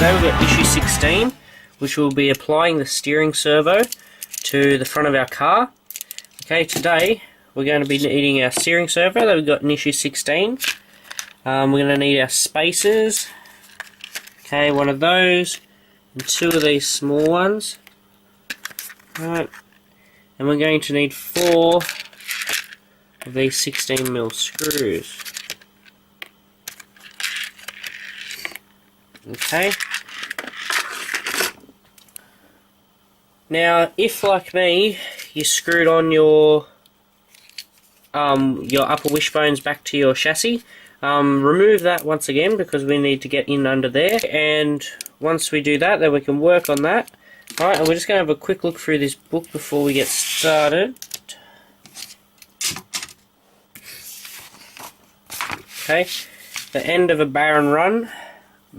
today we've got issue 16, which will be applying the steering servo to the front of our car. Okay, today we're going to be needing our steering servo that we've got in issue 16. We're going to need our spacers, okay, one of those, and two of these small ones. Right, and we're going to need 4 of these 16mm screws. Okay. Now, if like me, you screwed on your upper wishbones back to your chassis, remove that once again because we need to get in under there. And once we do that, then we can work on that. Alright, and we're just going to have a quick look through this book before we get started. Okay, the end of a barren run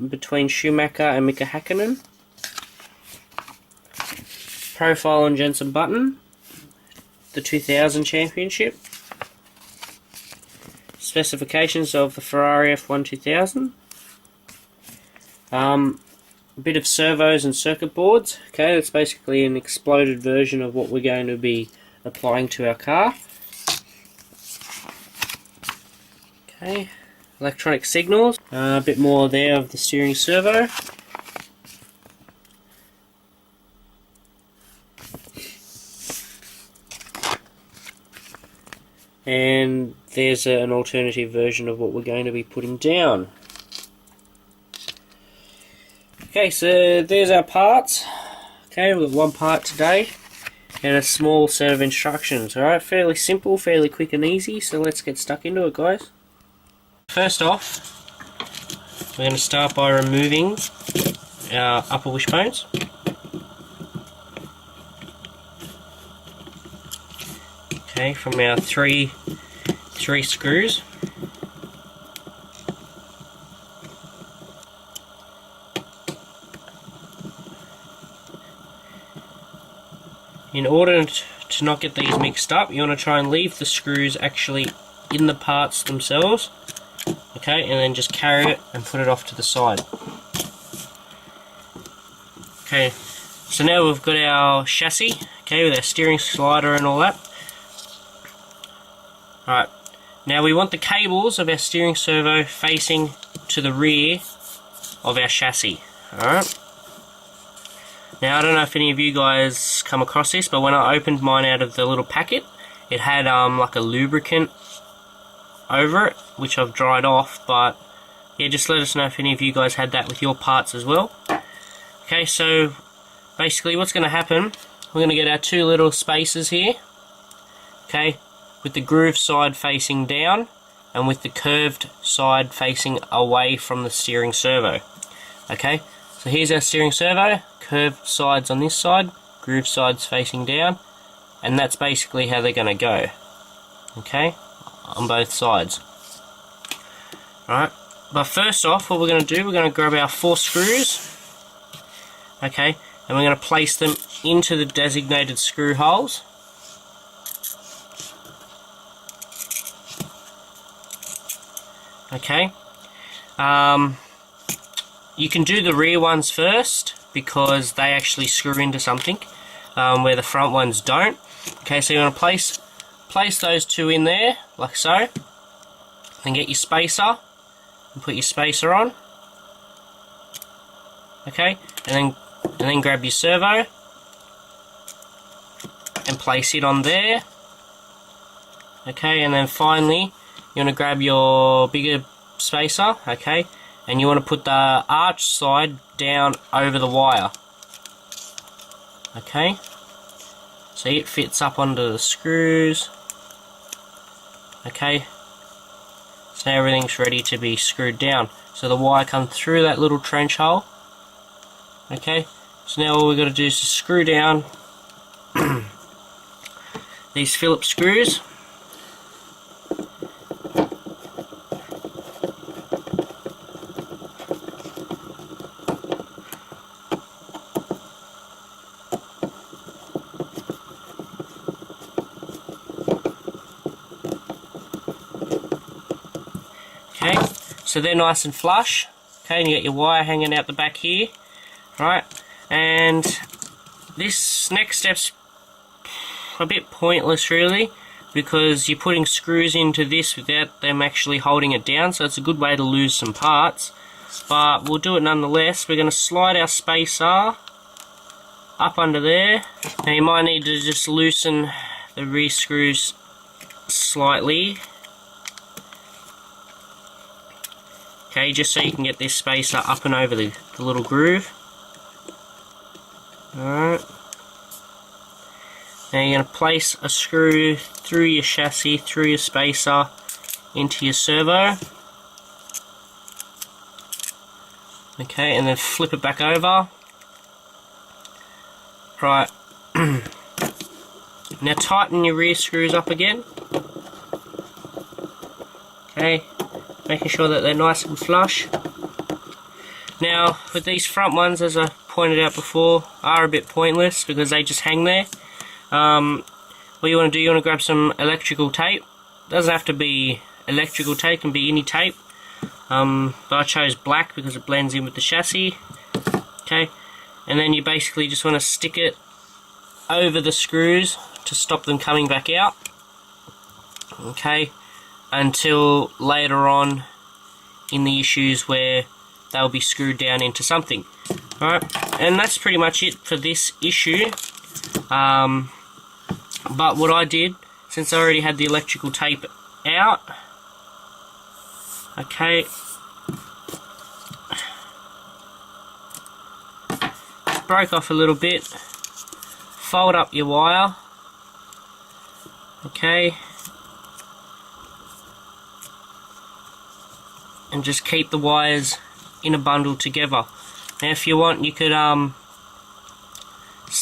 between Schumacher and Mika Hakkinen. Profile on Jenson Button, the 2000 championship. Specifications of the Ferrari F1 2000. A bit of servos and circuit boards. Okay, that's basically an exploded version of what we're going to be applying to our car. Okay, electronic signals. A bit more there of the steering servo. And there's an alternative version of what we're going to be putting down. Okay, so there's our parts. Okay, we've got one part today and a small set of instructions. Alright, fairly simple, fairly quick and easy, so let's get stuck into it, guys. First off, we're going to start by removing our upper wishbones. Okay, from our three screws. In order to not get these mixed up, you want to try and leave the screws actually in the parts themselves. Okay, and then just carry it and put it off to the side. Okay, so now we've got our chassis, okay, with our steering slider and all that. Alright, now we want the cables of our steering servo facing to the rear of our chassis. Alright. Now I don't know if any of you guys come across this, but when I opened mine out of the little packet, it had like a lubricant over it, which I've dried off, but yeah, just let us know if any of you guys had that with your parts as well. Okay, so basically what's going to happen, we're going to get our 2 little spacers here, okay, with the groove side facing down and with the curved side facing away from the steering servo. Okay, so here's our steering servo, curved sides on this side, groove sides facing down, and that's basically how they're going to go. Okay, on both sides. Alright, but first off, what we're going to do, we're going to grab our 4 screws, okay, and we're going to place them into the designated screw holes. Okay, you can do the rear ones first because they actually screw into something where the front ones don't. Okay, so you want to place those 2 in there like so, and get your spacer and put your spacer on. Okay, and then grab your servo and place it on there. Okay, and then finally you want to grab your bigger spacer, okay, and you want to put the arch side down over the wire. Okay, so it fits up onto the screws. Okay, so now everything's ready to be screwed down. So the wire comes through that little trench hole. Okay, so now all we've got to do is screw down these Phillips screws. Okay, so they're nice and flush. Okay, and you got your wire hanging out the back here, right? And this next step's a bit pointless really, because you're putting screws into this without them actually holding it down, so it's a good way to lose some parts. But we'll do it nonetheless. We're going to slide our spacer up under there. Now you might need to just loosen the rear screws slightly. Okay, just so you can get this spacer up and over the little groove. Alright. Now you're going to place a screw through your chassis, through your spacer, into your servo. Okay, and then flip it back over. Right. Now tighten your rear screws up again. Okay, making sure that they're nice and flush. Now, with these front ones, as I pointed out before, are a bit pointless because they just hang there. What you want to do, you want to grab some electrical tape. Doesn't have to be electrical tape, can be any tape. But I chose black because it blends in with the chassis. Okay, and then you basically just want to stick it over the screws to stop them coming back out. Okay, until later on in the issues where they'll be screwed down into something. Alright, and that's pretty much it for this issue. But what I did, since I already had the electrical tape out, okay, broke off a little bit, fold up your wire, okay, and just keep the wires in a bundle together. Now if you want, you could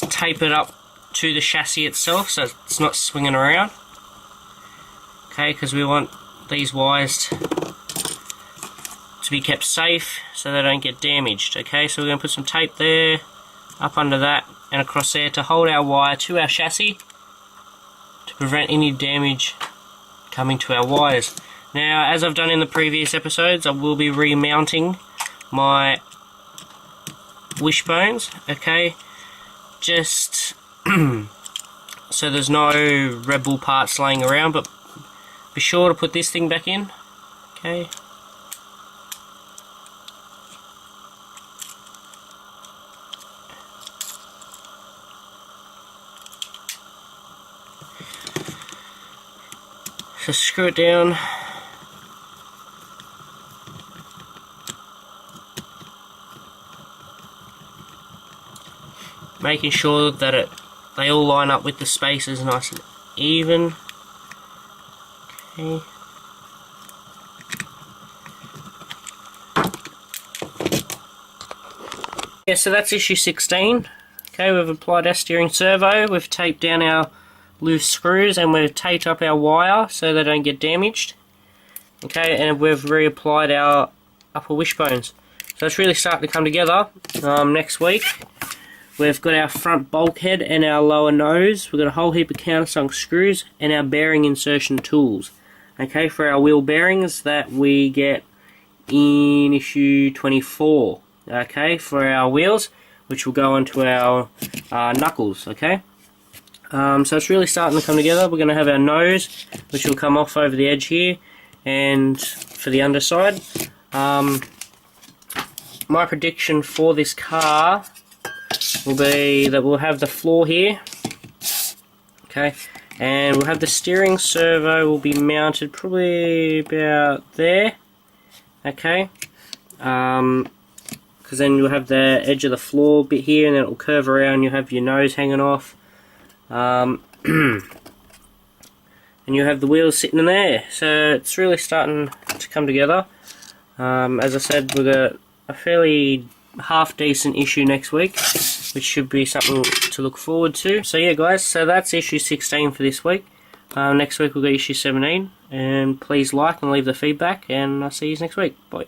tape it up to the chassis itself so it's not swinging around. Okay, because we want these wires to be kept safe so they don't get damaged. Okay, so we're going to put some tape there, up under that, and across there to hold our wire to our chassis to prevent any damage coming to our wires. Now, as I've done in the previous episodes, I will be remounting my wishbones, okay, just so there's no RedBull parts laying around, but be sure to put this thing back in, okay. So screw it down. Making sure that they all line up with the spaces nice and even. Okay. Yeah, so that's issue 16. Okay, we've applied our steering servo, we've taped down our loose screws, and we've taped up our wire so they don't get damaged. Okay, and we've reapplied our upper wishbones. So it's really starting to come together. Next week we've got our front bulkhead and our lower nose. We've got a whole heap of countersunk screws and our bearing insertion tools. Okay, for our wheel bearings that we get in issue 24. Okay, for our wheels, which will go onto our knuckles. Okay, so it's really starting to come together. We're going to have our nose, which will come off over the edge here, and for the underside. My prediction for this car will be that we'll have the floor here, okay, and we'll have the steering servo will be mounted probably about there, okay, because then you'll have the edge of the floor bit here, and then it will curve around. You'll have your nose hanging off, and you'll have the wheels sitting in there. So it's really starting to come together. As I said, we've got a fairly half decent issue next week, which should be something to look forward to. So yeah guys, so that's issue 16 for this week. Next week we'll get issue 17, and please like and leave the feedback, and I'll see you next week. Bye.